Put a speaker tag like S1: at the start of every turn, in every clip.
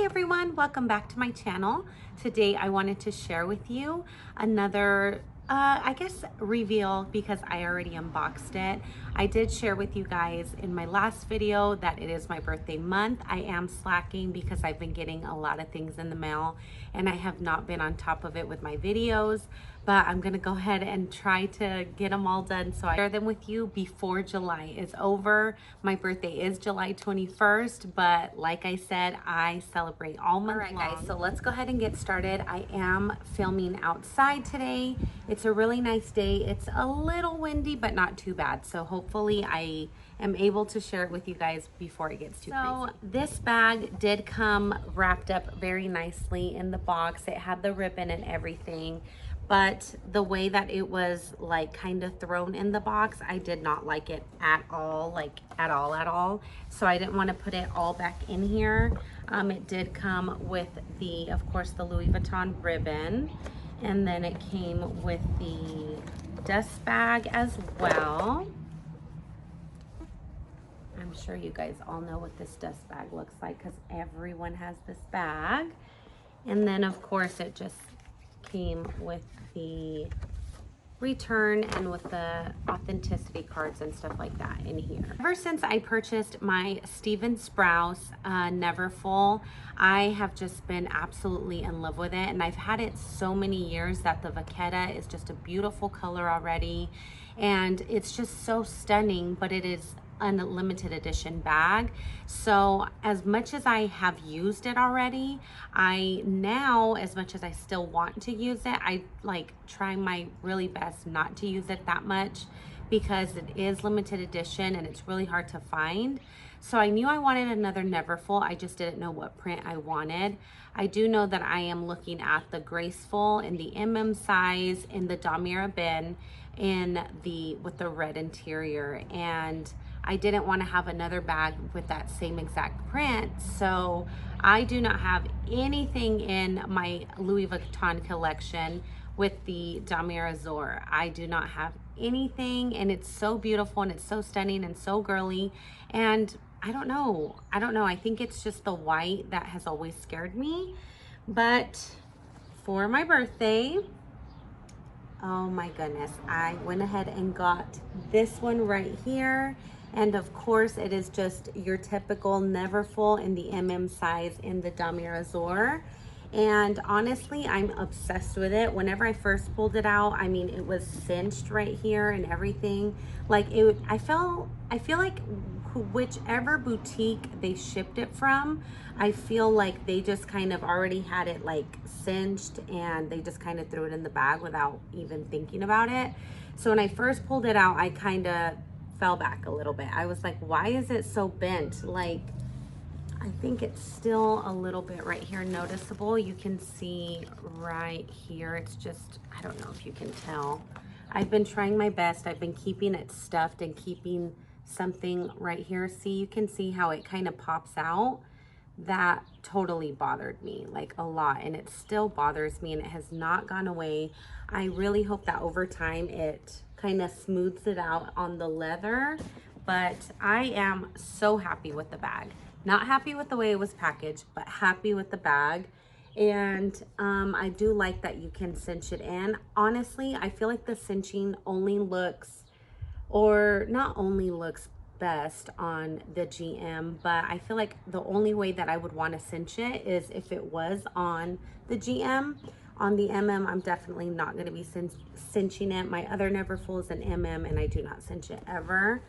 S1: Hi everyone, welcome back to my channel. Today I wanted to share with you another I guess reveal because I already unboxed it. I did share with you guys in my last video that it is my birthday month. I am slacking because I've been getting a lot of things in the mail and I have not been on top of it with my videos, but I'm gonna go ahead and try to get them all done so I share them with you before July is over. My birthday is July 21st, but like I said, I celebrate all month long. Guys, so let's go ahead and get started. I am filming outside today. It's a really nice day. It's a little windy, but not too bad. So hopefully I am able to share it with you guys before it gets too crazy. So this bag did come wrapped up very nicely in the box. It had the ribbon and everything, but the way that it was like kind of thrown in the box, I did not like it at all, like at all. So I didn't want to put it all back in here. It did come with the, of course, the Louis Vuitton ribbon, and then it came with the dust bag as well. I'm sure you guys all know what this dust bag looks like because everyone has this bag. And then of course it just came with the return and with the authenticity cards and stuff like that in here. Ever since I purchased my Steven Sprouse Neverfull, I have just been absolutely in love with it, and I've had it so many years that the Vachetta is just a beautiful color already, and it's just so stunning, but it is a limited edition bag. So as much as I have used it already, I now, as much as I still want to use it, I like try my really best not to use it that much because it is limited edition and it's really hard to find. So I knew I wanted another Neverfull. I just didn't know what print I wanted. I do know that I am looking at the Graceful in the size in the Damier Ebene with the red interior, and I didn't want to have another bag with that same exact print. So I do not have anything in my Louis Vuitton collection with the Damier Azur. I do not have anything, and it's so beautiful and it's so stunning and so girly. And I don't know. I think it's just the white that has always scared me. But for my birthday, oh my goodness, I went ahead and got this one right here. And of course, it is just your typical Neverfull in the size in the Damier Azur. And honestly, I'm obsessed with it. Whenever I first pulled it out, I mean, it was cinched right here and everything. Like I feel like whichever boutique they shipped it from, I feel like they just kind of already had it like cinched and they just kind of threw it in the bag without even thinking about it. So when I first pulled it out, I kind of fell back a little bit. I was like, why is it so bent? Like, I think it's still a little bit right here noticeable. You can see right here. It's just, I don't know if you can tell. I've been trying my best. I've been keeping it stuffed and keeping something right here. See, you can see how it kind of pops out. That totally bothered me like a lot, and it still bothers me, and it has not gone away. I really hope that over time it kind of smooths it out on the leather, but I am so happy with the bag. Not happy with the way it was packaged, but happy with the bag. And I do like that you can cinch it in. Honestly, I feel like the cinching only looks, or not only looks best on the GM, but I feel like the only way that I would want to cinch it is if it was on the GM. On the I'm definitely not going to be cinching it. My other Neverfull is an and I do not cinch it ever.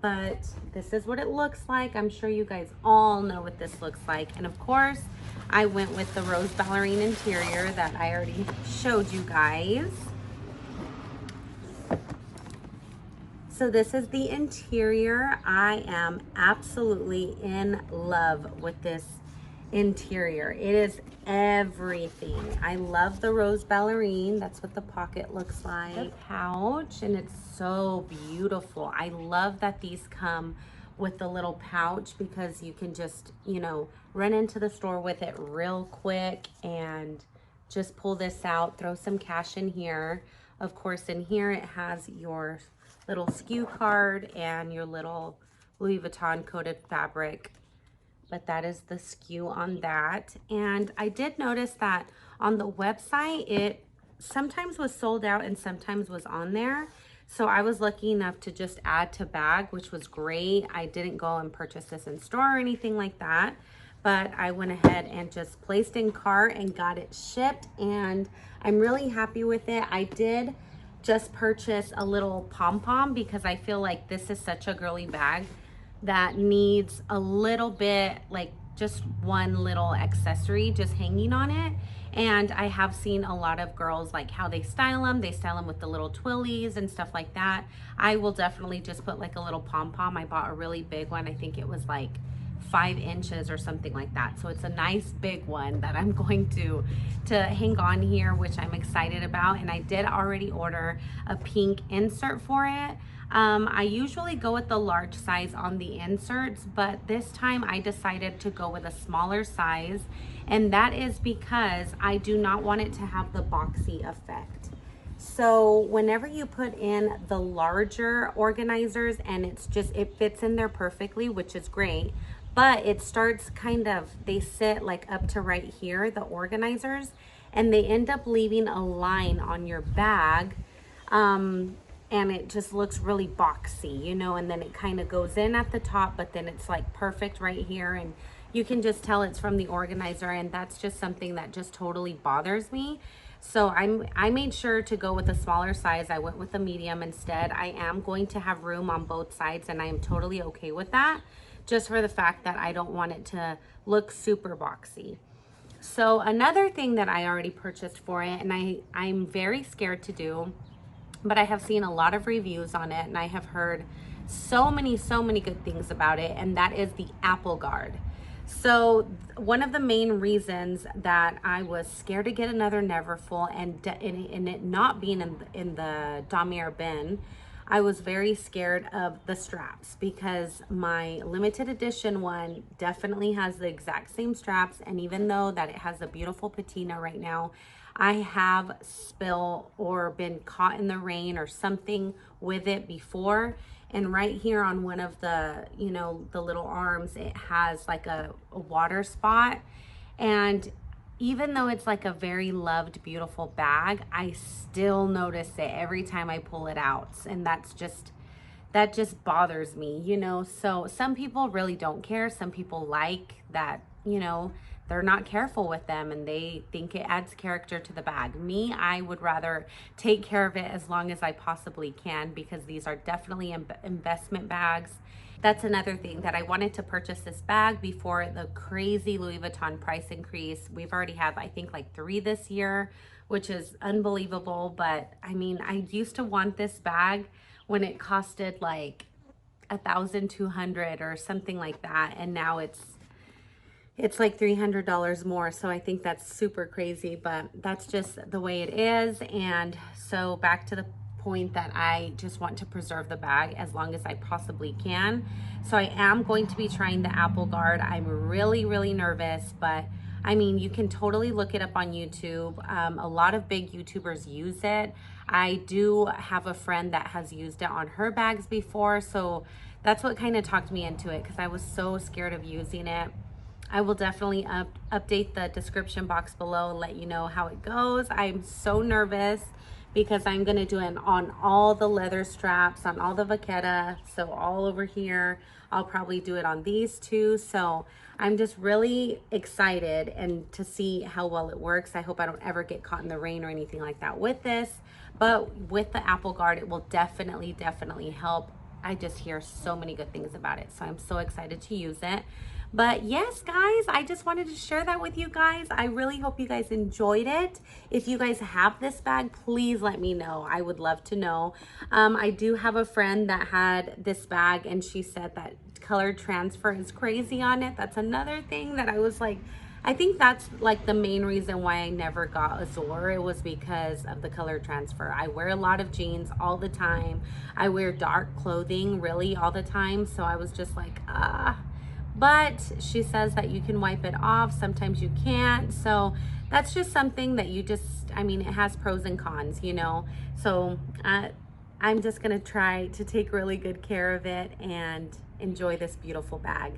S1: But this is what it looks like. I'm sure you guys all know what this looks like. And of course, I went with the rose ballerine interior that I already showed you guys. So this is the interior. I am absolutely in love with this interior. It is everything. I love the rose ballerine. That's what the pocket looks like. The pouch, and it's so beautiful. I love that these come with the little pouch because you can just, you know, run into the store with it real quick and just pull this out, throw some cash in here. Of course, in here it has your little SKU card and your little Louis Vuitton coated fabric but that is the SKU on that. And I did notice that on the website, it sometimes was sold out and sometimes was on there. So I was lucky enough to just add to bag, which was great. I didn't go and purchase this in store or anything like that, but I went ahead and just placed in cart and got it shipped, and I'm really happy with it. I did just purchase a little pom-pom because I feel like this is such a girly bag that needs a little bit, like just one little accessory just hanging on it. And I have seen a lot of girls like how they style them. They style them with the little twillies and stuff like that. I will definitely just put like a little pom-pom. I bought a really big one. I think it was like 5 inches or something like that. So it's a nice big one that I'm going to hang on here, which I'm excited about. And I did already order a pink insert for it. I usually go with the large size on the inserts, but this time I decided to go with a smaller size, and that is because I do not want it to have the boxy effect. So whenever you put in the larger organizers, and it fits in there perfectly, which is great, but it starts kind of, they sit like up to right here, the organizers, and they end up leaving a line on your bag. And it just looks really boxy, you know, and then it kind of goes in at the top, but then it's like perfect right here, and you can just tell it's from the organizer, and that's just something that just totally bothers me. So I made sure to go with a smaller size. I went with a medium instead. I am going to have room on both sides, and I am totally okay with that, just for the fact that I don't want it to look super boxy. So another thing that I already purchased for it, and I'm very scared to do, but I have seen a lot of reviews on it, and I have heard so many good things about it, and that is the Apple Guard. So one of the main reasons that I was scared to get another Neverfull and it not being in the Damier bin, I was very scared of the straps, because my limited edition one definitely has the exact same straps, and even though that it has a beautiful patina right now, I have spilled or been caught in the rain or something with it before. And right here on one of the, you know, the little arms, it has like a water spot. And even though it's like a very loved, beautiful bag, I still notice it every time I pull it out. And that just bothers me, you know. So some people really don't care. Some people like that, you know, they're not careful with them and they think it adds character to the bag. Me, I would rather take care of it as long as I possibly can, because these are definitely investment bags. That's another thing, that I wanted to purchase this bag before the crazy Louis Vuitton price increase. We've already had, I think, like 3 this year, which is unbelievable. But I mean, I used to want this bag when it costed like $1,200 or something like that, and now it's like $300 more. So I think that's super crazy, but that's just the way it is. And so back to the point that I just want to preserve the bag as long as I possibly can. So I am going to be trying the Apple Guard. I'm really nervous, but I mean, you can totally look it up on YouTube. A lot of big YouTubers use it. I do have a friend that has used it on her bags before, so that's what kind of talked me into it, because I was so scared of using it. I will definitely update the description box below and let you know how it goes. I'm so nervous because I'm going to do it on all the leather straps, on all the vaqueta, so all over here. I'll probably do it on these too. So I'm just really excited and to see how well it works. I hope I don't ever get caught in the rain or anything like that with this. But with the Apple Guard, it will definitely help. I just hear so many good things about it. So I'm so excited to use it. But yes, guys, I just wanted to share that with you guys. I really hope you guys enjoyed it. If you guys have this bag, please let me know. I would love to know. I do have a friend that had this bag, and she said that color transfer is crazy on it. That's another thing that I was like, I think that's like the main reason why I never got Azur. It was because of the color transfer. I wear a lot of jeans all the time. I wear dark clothing really all the time. So I was just like, but she says that you can wipe it off. Sometimes you can't. So that's just something that you just, I mean, it has pros and cons, you know. So I'm just going to try to take really good care of it and enjoy this beautiful bag.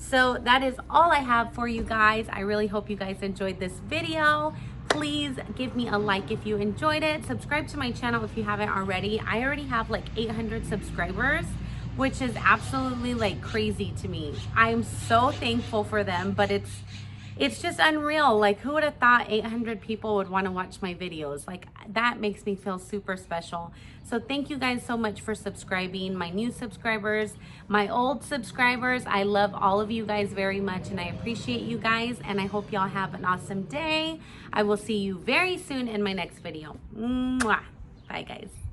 S1: So that is all I have for you guys. I really hope you guys enjoyed this video. Please give me a like if you enjoyed it. Subscribe to my channel if you haven't already. I already have like 800 subscribers, which is absolutely like crazy to me. I'm so thankful for them, but it's just unreal. Like, who would have thought 800 people would want to watch my videos? Like, that makes me feel super special. So thank you guys so much for subscribing. My new subscribers, my old subscribers, I love all of you guys very much, and I appreciate you guys, and I hope y'all have an awesome day. I will see you very soon in my next video. Mwah. Bye, guys.